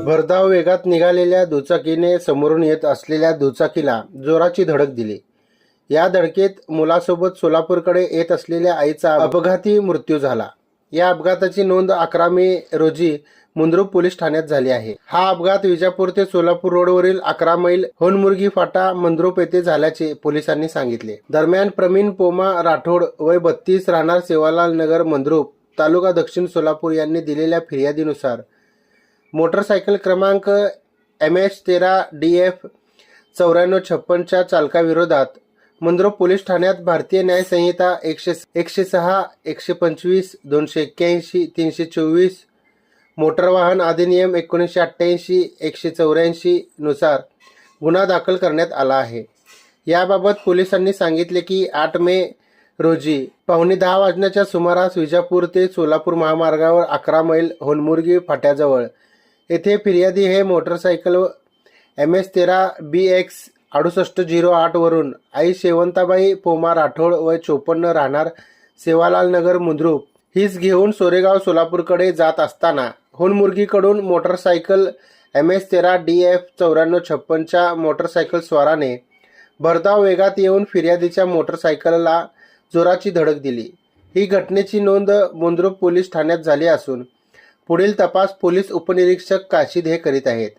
भरधाव वेगात निघालेल्या दुचाकीने समोरून येत असलेल्या दुचाकीला जोराची धडक दिली। या धडकेत मुलासोबत सोलापूरकडे येत असलेल्या आईचा अपघाती मृत्यू झाला। या अपघाताची नोंद 11 मे रोजी मुंद्रुप पोलीस ठाण्यात झाली आहे। हा अपघात विजापूर ते सोलापूर रोडवरील 11 मैल होनमुर्गी फाटा मंद्रुप येथे झाल्याचे पोलिसांनी सांगितले। दरम्यान प्रवीण पोमा राठोड वय 32 राहणार सेवालाल नगर मंद्रुप तालुका दक्षिण सोलापूर यांनी दिलेल्या फिर्यादीनुसार मोटरसायकल क्रमांक MS13DF 9456 च्या चालकाविरोधात मंद्रुप पोलीस ठाण्यात भारतीय न्याय संहिता 106, 125, 281, 324, मोटर वाहन अधिनियम 1988, 184 नुसार गुन्हा दाखल करण्यात आला आहे। याबाबत पोलिसांनी सांगितले की 8 मे रोजी 9:15 वाजण्याच्या सुमारास विजापूर ते सोलापूर महामार्गावर 11 मैल होनमुर्गी फाट्याजवळ येथे फिर्यादी हे मोटरसायकल MS13BX 6808 वरून आई शेवंताबाई पोमा राठोड वय 54 राहणार सेवालाल नगर मंद्रुप हीच घेऊन सोरेगाव सोलापूरकडे जात असताना होनमुर्गीकडून मोटरसायकल MS13DF 9456 च्या मोटरसायकल स्वाराने भरधाव वेगात येऊन फिर्यादीच्या मोटरसायकलला जोराची धडक दिली। ही घटनेची नोंद मंद्रुप पोलीस ठाण्यात झाली असून पुढील तपास पोलीस उपनिरीक्षक काशीद हे करीत आहेत।